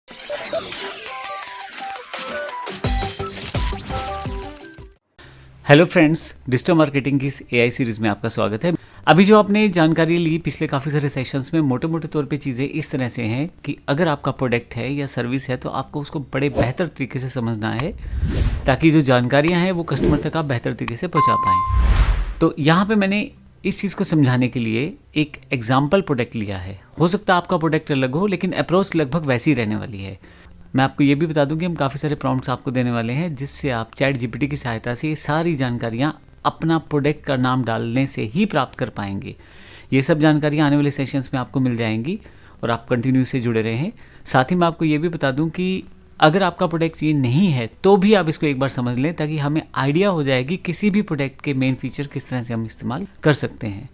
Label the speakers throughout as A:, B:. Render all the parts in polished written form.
A: Hello friends, digital marketing की इस AI series में आपका स्वागत है। अभी जो आपने जानकारी ली पिछले काफ़ी सारे सेशंस में, मोटे मोटे तौर पे चीज़ें इस तरह से हैं कि अगर आपका प्रोडक्ट है या सर्विस है तो आपको उसको बड़े बेहतर तरीके से समझना है ताकि जो जानकारियाँ हैं वो कस्टमर तक आप बेहतर तरीके से पहुँचा पाएँ। तो यहाँ पे मैंने इस चीज़ को समझाने के लिए एक एग्जाम्पल प्रोडक्ट लिया है। हो सकता है आपका प्रोडक्ट अलग हो, लेकिन अप्रोच लगभग वैसी रहने वाली है। मैं आपको ये भी बता दूं कि हम काफ़ी सारे प्रॉम्प्ट्स आपको देने वाले हैं जिससे आप चैट जीपीटी की सहायता से ये सारी जानकारियाँ अपना प्रोडक्ट का नाम डालने से ही प्राप्त कर पाएंगे। ये सब जानकारियाँ आने वाले सेशंस में आपको मिल जाएंगी और आप कंटिन्यू से जुड़े रहें। साथ ही मैं आपको ये भी बता दूं कि अगर आपका प्रोडक्ट ये नहीं है तो भी आप इसको एक बार समझ लें ताकि हमें आइडिया हो जाए कि किसी भी प्रोडक्ट के मेन फीचर किस तरह से हम इस्तेमाल कर सकते हैं।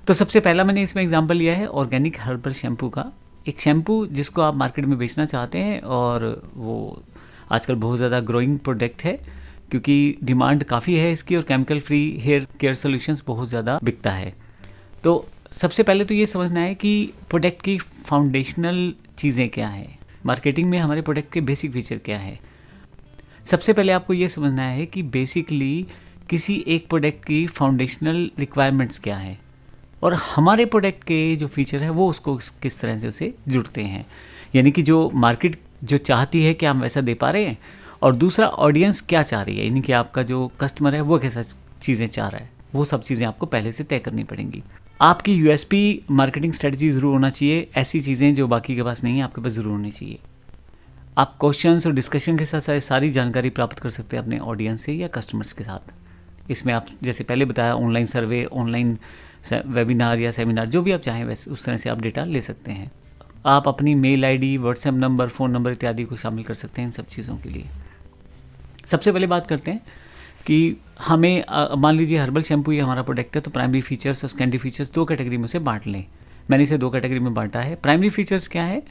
A: तो सबसे पहला मैंने इसमें एग्जाम्पल लिया है ऑर्गेनिक हर्बल शैम्पू का। एक शैम्पू जिसको आप मार्केट में बेचना चाहते हैं और वो आजकल बहुत ज़्यादा ग्रोइंग प्रोडक्ट है क्योंकि डिमांड काफ़ी है इसकी और chemical free hair care solutions बहुत ज़्यादा बिकता है। तो सबसे पहले तो ये समझना है कि प्रोडक्ट की फाउंडेशनल चीज़ें क्या हैं, मार्केटिंग में हमारे प्रोडक्ट के बेसिक फीचर क्या है। सबसे पहले आपको ये समझना है कि बेसिकली किसी एक प्रोडक्ट की फाउंडेशनल रिक्वायरमेंट्स क्या है और हमारे प्रोडक्ट के जो फीचर है वो उसको किस तरह से उसे जुड़ते हैं। यानी कि जो मार्केट जो चाहती है कि हम वैसा दे पा रहे हैं और दूसरा ऑडियंस क्या चाह रही है, यानी कि आपका जो कस्टमर है वो कैसा चीज़ें चाह रहा है, वो सब चीज़ें आपको पहले से तय करनी पड़ेंगी। आपकी यूएसपी मार्केटिंग स्ट्रेटजी ज़रूर होना चाहिए। ऐसी चीज़ें जो बाकी के पास नहीं है आपके पास ज़रूर होनी चाहिए। आप क्वेश्चंस और डिस्कशन के साथ साथ सारी जानकारी प्राप्त कर सकते हैं अपने ऑडियंस से या कस्टमर्स के साथ। इसमें आप जैसे पहले बताया ऑनलाइन सर्वे, ऑनलाइन वेबिनार या सेमिनार, जो भी आप चाहें वैसे उस तरह से आप डेटा ले सकते हैं। आप अपनी mail ID, WhatsApp number, phone number इत्यादि को शामिल कर सकते हैं इन सब चीज़ों के लिए। सबसे पहले बात करते हैं कि हमें मान लीजिए हर्बल शैम्पू ये हमारा प्रोडक्ट है तो प्राइमरी फीचर्स और सेकेंडरी फीचर्स दो कैटेगरी में से बांट लें। मैंने इसे दो कैटेगरी में बांटा है। प्राइमरी फीचर्स क्या है?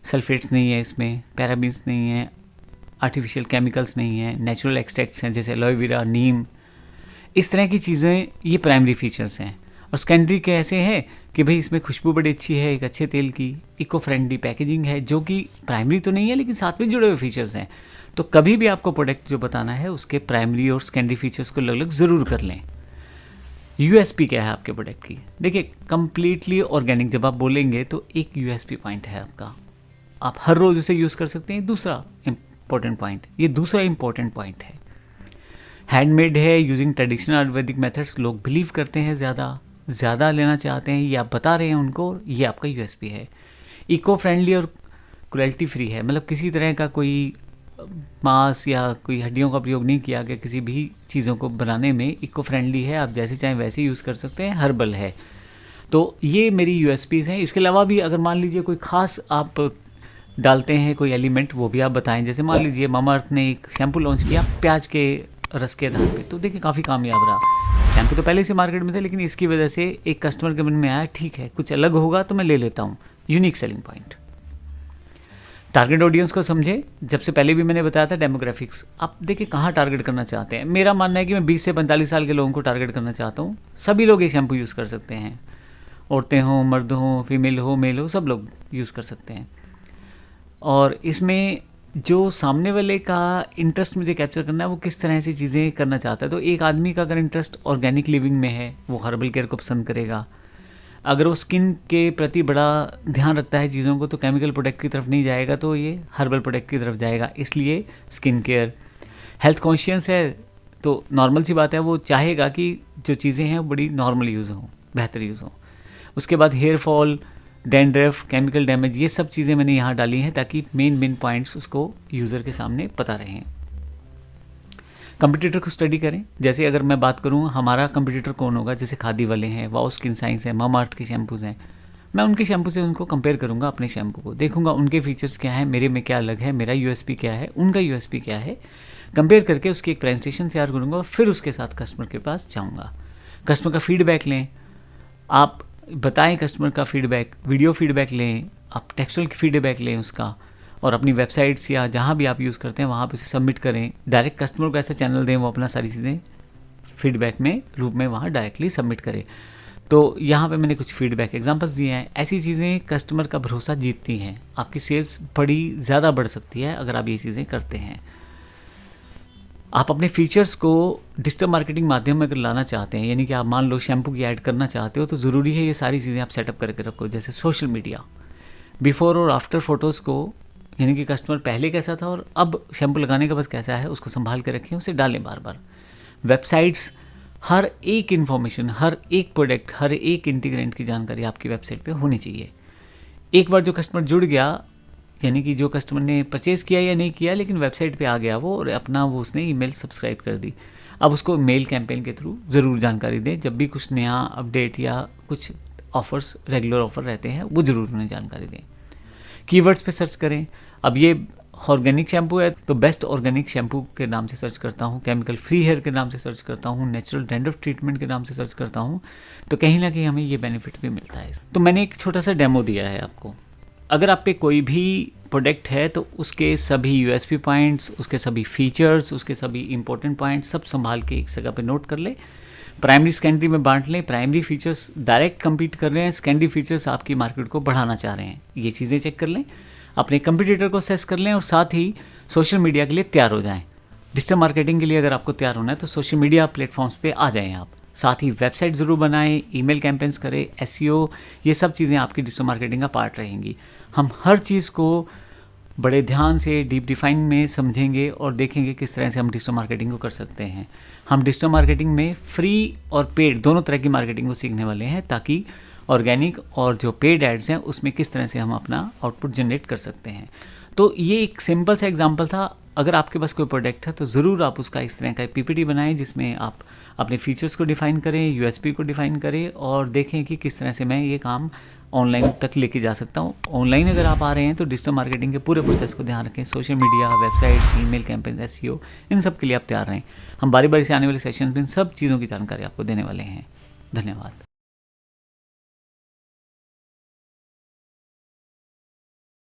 A: सल्फेट्स नहीं है इसमें, पैराबीन्स नहीं है, आर्टिफिशियल केमिकल्स नहीं है, नेचुरल एक्सट्रैक्ट्स हैं जैसे एलोवेरा, नीम, इस तरह की चीज़ें ये प्राइमरी फीचर्स हैं। और सेकेंडरी के ऐसे हैं कि भाई इसमें खुशबू बड़ी अच्छी है, एक अच्छे तेल की, इको फ्रेंडली पैकेजिंग है, जो कि प्राइमरी तो नहीं है लेकिन साथ में जुड़े हुए फीचर्स हैं। तो कभी भी आपको प्रोडक्ट जो बताना है उसके प्राइमरी और सेकेंडरी फीचर्स को अलग अलग ज़रूर कर लें। यूएसपी क्या है आपके प्रोडक्ट की? देखिए, कंप्लीटली ऑर्गेनिक जब आप बोलेंगे तो एक यूएसपी पॉइंट है आपका, आप हर रोज़ उसे यूज़ कर सकते हैं। दूसरा इंपॉर्टेंट पॉइंट, ये दूसरा इंपॉर्टेंट पॉइंट है, हैंडमेड है, यूजिंग ट्रेडिशनल आयुर्वेदिक मेथड्स लोग बिलीव करते हैं, ज़्यादा लेना चाहते हैं, ये आप बता रहे हैं उनको, ये आपका यूएसपी है। इको फ्रेंडली और क्रुएल्टी फ्री है, मतलब किसी तरह का कोई मांस या कोई हड्डियों का प्रयोग नहीं किया गया किसी भी चीज़ों को बनाने में। इको फ्रेंडली है, आप जैसे चाहें वैसे यूज़ कर सकते हैं। हर्बल है। तो ये मेरी यूएसपीज़ हैं। इसके अलावा भी अगर मान लीजिए कोई ख़ास आप डालते हैं कोई एलिमेंट, वो भी आप बताएं। जैसे मान लीजिए मामाअर्थ ने एक शैम्पू लॉन्च किया प्याज के रस के आधार पे, तो देखिए काफ़ी कामयाब रहा। शैम्पू तो पहले से मार्केट में थे लेकिन इसकी वजह से एक कस्टमर के मन में आया ठीक है कुछ अलग होगा तो मैं ले लेता हूँ। Unique selling point. Target audience को समझे, जब से पहले भी मैंने बताया था डेमोग्राफिक्स। आप देखिए कहाँ टारगेट करना चाहते हैं। मेरा मानना है कि मैं 20 से 45 साल के लोगों को टारगेट करना चाहता हूँ। सभी लोग ये शैम्पू यूज़ कर सकते हैं, औरतें हों, मर्द हों, फीमेल हो, मेल हो, सब लोग यूज़ कर सकते हैं। और इसमें जो सामने वाले का इंटरेस्ट मुझे कैप्चर करना है वो किस तरह से चीज़ें करना चाहता है। तो एक आदमी का अगर इंटरेस्ट ऑर्गेनिक लिविंग में है वो हर्बल केयर को पसंद करेगा। अगर वो स्किन के प्रति बड़ा ध्यान रखता है चीज़ों को तो केमिकल प्रोडक्ट की तरफ नहीं जाएगा, तो ये हर्बल प्रोडक्ट की तरफ जाएगा। इसलिए स्किन केयर। हेल्थ कॉन्शियस है तो नॉर्मल सी बात है, वो चाहेगा कि जो चीज़ें हैं वो बड़ी नॉर्मल यूज़ हों, बेहतर यूज़ हों। उसके बाद hair fall, dandruff, chemical damage, ये सब चीज़ें मैंने यहाँ डाली हैं ताकि मेन पॉइंट्स उसको यूज़र के सामने पता रहें। कंपटीटर को स्टडी करें। जैसे अगर मैं बात करूँ हमारा कंपटीटर कौन होगा, जैसे खादी वाले हैं, वाओ स्किन साइंस है, मामाअर्थ के शैम्पूज़ हैं, मैं उनके शैम्पू से उनको कंपेयर करूँगा अपने शैम्पू को, देखूँगा उनके फीचर्स क्या है, मेरे में क्या अलग है, मेरा यूएसपी क्या है, उनका यूएसपी क्या है, कंपेयर करके उसकी एक प्रेजेंटेशन तैयार करूँगा और फिर उसके साथ कस्टमर के पास जाऊँगा। कस्टमर का फीडबैक लें, आप बताएं कस्टमर का फीडबैक, वीडियो फीडबैक लें, आप टेक्सचुअल फीडबैक लें उसका, और अपनी वेबसाइट्स या जहाँ भी आप यूज़ करते हैं वहाँ पे उसे सबमिट करें। डायरेक्ट कस्टमर को ऐसा चैनल दें वो अपना सारी चीज़ें फीडबैक में रूप में वहाँ डायरेक्टली सबमिट करें। तो यहाँ पे मैंने कुछ फीडबैक एग्जांपल्स दिए हैं। ऐसी चीज़ें कस्टमर का भरोसा जीतती हैं, आपकी सेल्स बड़ी ज़्यादा बढ़ सकती है अगर आप ये चीज़ें करते हैं। आप अपने फीचर्स को डिजिटल मार्केटिंग माध्यम में अगर लाना चाहते हैं, यानी कि आप मान लो शैम्पू की ऐड करना चाहते हो, तो ज़रूरी है ये सारी चीज़ें आप सेटअप करके रखो। जैसे सोशल मीडिया, बिफोर और आफ्टर फोटोज़ को, यानी कि कस्टमर पहले कैसा था और अब शैम्पू लगाने के बाद कैसा है, उसको संभाल के रखें, उसे डालें बार बार। वेबसाइट्स, हर एक इन्फॉर्मेशन, हर एक प्रोडक्ट, हर एक इंटीग्रेंट की जानकारी आपकी वेबसाइट पे होनी चाहिए। एक बार जो कस्टमर जुड़ गया, यानी कि जो कस्टमर ने परचेज़ किया या नहीं किया लेकिन वेबसाइट पे आ गया वो, और अपना वो उसने ईमेल सब्सक्राइब कर दी, अब उसको मेल कैंपेन के थ्रू ज़रूर जानकारी दें। जब भी कुछ नया अपडेट या कुछ ऑफ़र्स, रेगुलर ऑफ़र रहते हैं, वो ज़रूर उन्हें जानकारी दें। कीवर्ड्स पे सर्च करें। अब ये ऑर्गेनिक शैम्पू है तो बेस्ट ऑर्गेनिक शैम्पू के नाम से सर्च करता हूँ, केमिकल फ्री हेयर के नाम से सर्च करता हूँ, नेचुरल डैंड्रफ ट्रीटमेंट के नाम से सर्च करता हूँ, तो कहीं ना कहीं हमें ये बेनिफिट भी मिलता है। तो मैंने एक छोटा सा डेमो दिया है आपको। अगर आप पे कोई भी प्रोडक्ट है तो उसके सभी यूएसपी पॉइंट्स, उसके सभी फीचर्स, उसके सभी इंपॉर्टेंट पॉइंट्स सब संभाल के एक जगह पे नोट कर ले। प्राइमरी सेकेंडरी में बांट लें। प्राइमरी फीचर्स डायरेक्ट कम्पीट कर रहे हैं, सेकेंडरी फीचर्स आपकी मार्केट को बढ़ाना चाह रहे हैं, ये चीज़ें चेक कर लें। अपने कंपटीटर को असेस कर लें और साथ ही सोशल मीडिया के लिए तैयार हो जाएं। डिजिटल मार्केटिंग के लिए अगर आपको तैयार होना है तो सोशल मीडिया प्लेटफॉर्म्स पे आ जाएं आप। साथ ही वेबसाइट ज़रूर बनाएं, ईमेल कैंपेन्स करें, एसईओ, ये सब चीज़ें आपकी डिजिटल मार्केटिंग का पार्ट रहेंगी। हम हर चीज़ को बड़े ध्यान से डीप डिफाइन में समझेंगे और देखेंगे किस तरह से हम डिजिटल मार्केटिंग को कर सकते हैं। हम डिजिटल मार्केटिंग में फ्री और पेड दोनों तरह की मार्केटिंग को सीखने वाले हैं, ताकि ऑर्गेनिक और जो पेड एड्स हैं उसमें किस तरह से हम अपना आउटपुट जनरेट कर सकते हैं। तो ये एक सिंपल सा एग्जांपल था। अगर आपके पास कोई प्रोडक्ट है तो ज़रूर आप उसका इस तरह का पीपीटी बनाएं जिसमें आप अपने फीचर्स को डिफ़ाइन करें, यूएसपी को डिफ़ाइन करें और देखें कि किस तरह से मैं ये काम ऑनलाइन तक लेके जा सकता हूँ। ऑनलाइन अगर आप आ रहे हैं तो डिजिटल मार्केटिंग के पूरे प्रोसेस को ध्यान रखें। Social media, website, email campaign, SEO, इन सब के लिए आप तैयार रहें। हम बारी बारी से आने वाले सेशन में इन सब चीज़ों की जानकारी आपको देने वाले हैं। धन्यवाद।